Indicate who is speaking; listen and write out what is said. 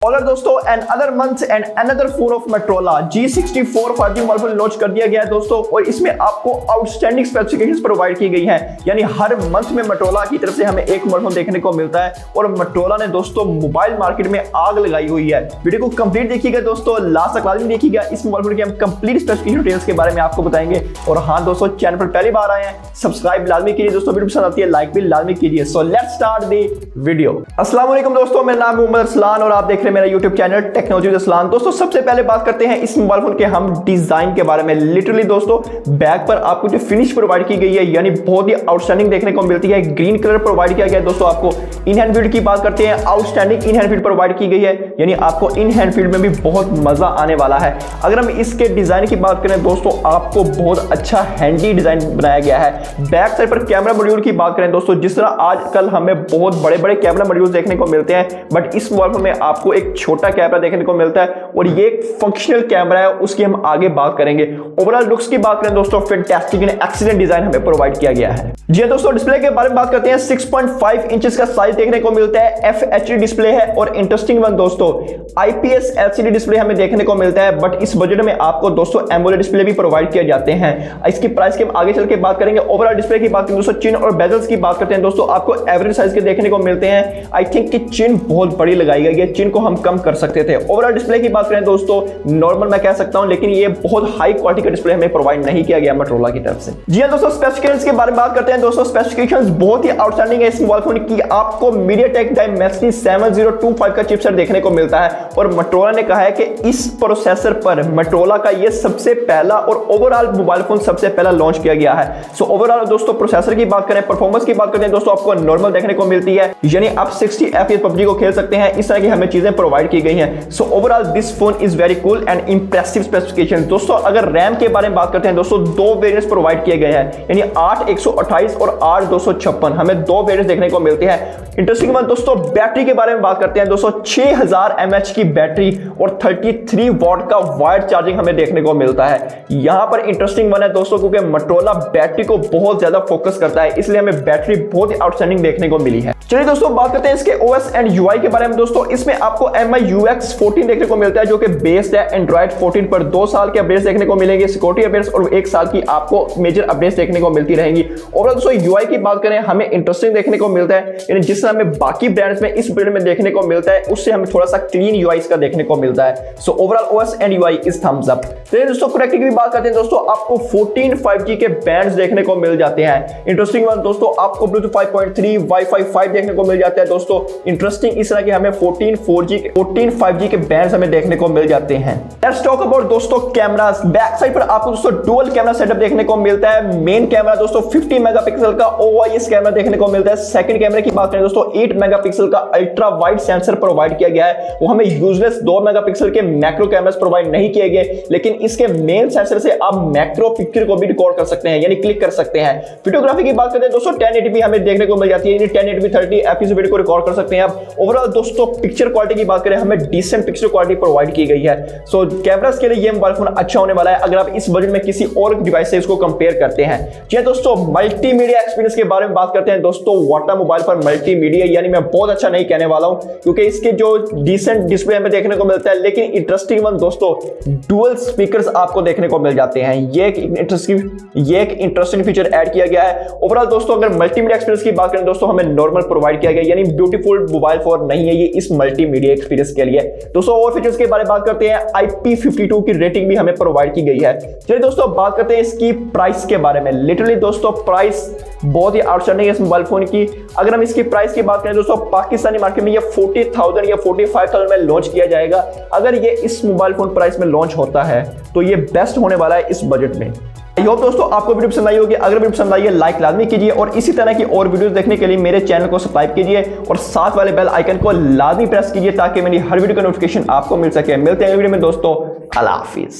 Speaker 1: और दोस्तों and other months and another phone of Motorola G64 5G mobile phone launch कर दिया गया है दोस्तों। और इसमें आपको आउटस्टैंडिंग स्पेसिफिकेशंस प्रोवाइड की गई हैं, यानी हर मंथ में Motorola की तरफ से हमें एक मोबाइल फोन देखने को मिलता है। और Motorola ने दोस्तों मोबाइल मार्केट में आग लगाई हुई है। वीडियो को कंप्लीट देखिएगा दोस्तों, लास्ट तक लाजमी देखिएगा। इस मोबाइल फोन की हम कंप्लीट स्पेसिफिकेशन डिटेल्स के बारे में आपको बताएंगे। और हाँ दोस्तों, चैनल पर पहली बार आए हैं सब्सक्राइब लाजमी कीजिए दोस्तों, वीडियो पसंद आती है लाइक भी लाजमी कीजिए। So let's start the video. अस्सलाम वालेकुम दोस्तों, मेरा नाम है मोहम्मद अरसलान और आप देख रहे हैं मेरा YouTube channel technology with Arsalan. दोस्तों सबसे पहले बात करते हैं इस मोबाइल फोन के हम डिजाइन के बारे में। लिटरली दोस्तों बैक पर आपको जो फिनिश प्रोवाइड की गई है यानी बहुत ही आउटस्टैंडिंग देखने को मिलती है। ग्रीन कलर प्रोवाइड किया गया है दोस्तों। आपको इन हैंड फील्ड की बात करते हैं, outstanding in hand field provide की गई है, यानी आपको इन हैंड फील्ड में भी बहुत मजा आने वाला है। अगर हम इसके डिजाइन की बात करें दोस्तों, आपको बहुत अच्छा हैंडी डिजाइन बनाया गया है। बैक साइड पर कैमरा मॉड्यूल की बात करें दोस्तों, जिस तरह आजकल हमें बहुत बड़े बड़े कैमरा मॉड्यूल देखने को मिलते हैं, बट इस मोबाइल फोन में आपको एक छोटा कैमरा देखने को मिलता है और ये एक फंक्शनल कैमरा है, उसकी हम आगे बात करेंगे। ओवरऑल लुक्स की बात करें दोस्तों, फैंटास्टिक एंड एक्सीलेंट डिजाइन हमें प्रोवाइड किया गया है। जी हां दोस्तों, डिस्प्ले के बारे में बात करते हैं। 6.5 इंचेस का साइज देखने को मिलता है। FHD डिस्प्ले है और इंटरेस्टिंग वन दोस्तों IPS LCD डिस्प्ले हमें देखने को मिलता है, बट इस बजट में आपको दोस्तों एमोलेड डिस्प्ले भी प्रोवाइड किए जाते हैं। इसकी प्राइस की हम आगे चल के बात करेंगे। ओवरऑल डिस्प्ले की बात करें दोस्तों, चिन और बेजल्स की बात करते हैं दोस्तों, आपको एवरेज साइज के देखने को मिलते हैं। आई थिंक कि चिन बहुत बड़ी लगाई गई है, चिन को हम कम कर सकते थे। ओवरऑल डिस्प्ले की बात करें दोस्तों, नॉर्मल मैं कह सकता हूं, लेकिन ये बहुत हाई क्वालिटी का डिस्प्ले हमें प्रोवाइड नहीं किया गया Motorola की तरफ से। जी हां दोस्तों, स्पेसिफिकेशंस के बारे में बात करते हैं दोस्तों। स्पेसिफिकेशंस बहुत ही आउटस्टैंडिंग है इस मोबाइल फोन की। आपको MediaTek Dimensity 7025 का चिपसेट देखने को मिलता है और Motorola ने कहा है कि इस प्रोसेसर पर Motorola का ये सबसे पहला और ओवरऑल मोबाइल फोन सबसे पहला लॉन्च किया गया है। सो ओवरऑल दोस्तों प्रोसेसर की बात करें, परफॉर्मेंस की बात करते हैं दोस्तों, आपको नॉर्मल देखने को मिलती है, यानी आप 60 FPS PUBG को खेल सकते हैं। इस तरह की हमें चीजें प्रोवाइड की गई हैं। So overall this phone is very cool and impressive specification. दोस्तों अगर रैम के बारे में बात करते हैं दोस्तों, दो वेरिएंट्स प्रोवाइड किए गए हैं, यानी 8/128 और 8/256 हमें दो वेरिएंट्स देखने को मिलते हैं। इंटरेस्टिंग बात दोस्तों, बैटरी के बारे में बात करते हैं दोस्तों, 6000 mAh की बैटरी और 33 वॉट का वायर्ड चार्जिंग हमें देखने को मिलता है। यहां पर इंटरेस्टिंग वन है दोस्तों, क्योंकि Motorola बैटरी को बहुत ज्यादा फोकस करता है, इसलिए हमें बैटरी बहुत ही आउटस्टैंडिंग देखने को मिली है। चलिए दोस्तों बात करते हैं इसके OS एंड UI के बारे में दोस्तों। इसमें आपको MIUX 14 देखने को मिलता है, जो कि बेस्ड है Android 14 पर। 2 साल के अपडेट्स देखने को मिलेंगे, सिक्योरिटी अपडेट्स, और 1 साल की आपको मेजर अपडेट्स देखने को मिलती रहेंगी। ओवरऑल दोस्तों UI की बात करें, हमें इंटरेस्टिंग देखने को मिलता है, यानी जिस तरह हमें बाकी ब्रांड्स में इस बिल्ड में देखने को मिलता है, उससे हमें थोड़ा सा क्लीन UI इसका देखने को मिलता है। So overall OS and UI is thumbs up. तो दोस्तों कनेक्टिविटी की बात करते हैं दोस्तों, आपको 14 5G के बैंड्स देखने को मिल जाते हैं। इंटरेस्टिंग बात दोस्तों, आपको Bluetooth 5.3 Wi-Fi 5 देखने को मिल जाता है दोस्तों। इंटरेस्टिंग इस तरह के हमें 14 5G के बैंड्स हमें देखने को मिल जाते हैं। लेट्स टॉक अबाउट दोस्तों कैमरास। बैक साइड पर आपको दोस्तों डुअल कैमरा सेटअप देखने को मिलता है। मेन कैमरा दोस्तों 50 मेगापिक्सल का OIS कैमरा देखने को मिलता है। सेकंड कैमरे की बात करें दोस्तों, 8 मेगापिक्सल का अल्ट्रा वाइड सेंसर प्रोवाइड किया गया है। वो हमें यूजलेस 2 मेगापिक्सल के मैक्रो कैमरास प्रोवाइड नहीं किए गए, लेकिन इसके मेन सेंसर से आप मैक्रो पिक्चर को भी रिकॉर्ड कर सकते हैं, यानी क्लिक कर सकते हैं। वीडियोग्राफी की बात करते हैं दोस्तों, 1080p हमें देखने को मिल जाती है, यानी 1080p 30 FPS वीडियो को रिकॉर्ड कर सकते हैं आप। ओवरऑल दोस्तों पिक्चर क्वालिटी की बात करें, हमें डिसेंट पिक्चर क्वालिटी प्रोवाइड की गई है। सो कैमरास के लिए ये मोबाइल फोन अच्छा होने वाला है, अगर आप इस बजट में किसी और डिवाइस से इसको कंपेयर करते हैं। जी दोस्तों, मल्टीमीडिया एक्सपीरियंस के बारे में बात करते हैं दोस्तों। वाटा मोबाइल पर मल्टीमीडिया, यानी मैं बहुत अच्छा नहीं कहने वाला हूं, क्योंकि इसके जो डिसेंट डिस्प्ले हमें देखने को मिलता है, लेकिन इंटरेस्टिंग वन दोस्तों डुअल स्पीकर्स आपको देखने को मिल जाते हैं। ये एक इंटरेस्टिंग फीचर ऐड किया गया है। ओवरऑल दोस्तों अगर मल्टीमीडिया एक्सपीरियंस की बात करें दोस्तों, हमें नॉर्मल प्रोवाइड किया गया, यानी ब्यूटीफुल मोबाइल फोन नहीं है ये इस मल्टीमीडिया एक्सपीरियंस के लिए दोस्तों। और फीचर्स के बारे में बात करते हैं, IP52 की रेटिंग भी हमें प्रोवाइड की गई है। चलिए दोस्तों बात करते हैं इसकी प्राइस के बारे में। लिटरली दोस्तों प्राइस बहुत ही आउटस्टैंडिंग है इस मोबाइल फोन की। अगर हम इसकी प्राइस की बात करें दोस्तों, पाकिस्तानी मार्केट में ये 40,000 या 45,000 में लॉन्च किया जाएगा। अगर ये इस मोबाइल फोन प्राइस में लॉन्च होता है तो ये बेस्ट होने वाला है इस बजट में। आई होप दोस्तों आपको वीडियो पसंद आई होगी। अगर वीडियो पसंद आई है लाइक लाजमी कीजिए और इसी तरह की और वीडियोस देखने के लिए मेरे चैनल को सब्सक्राइब कीजिए और साथ वाले बेल आइकन को लाजमी प्रेस कीजिए ताकि मेरी हर वीडियो का नोटिफिकेशन आपको मिल सके। मिलते हैं अगली वीडियो में दोस्तों, अल्लाह हाफिज।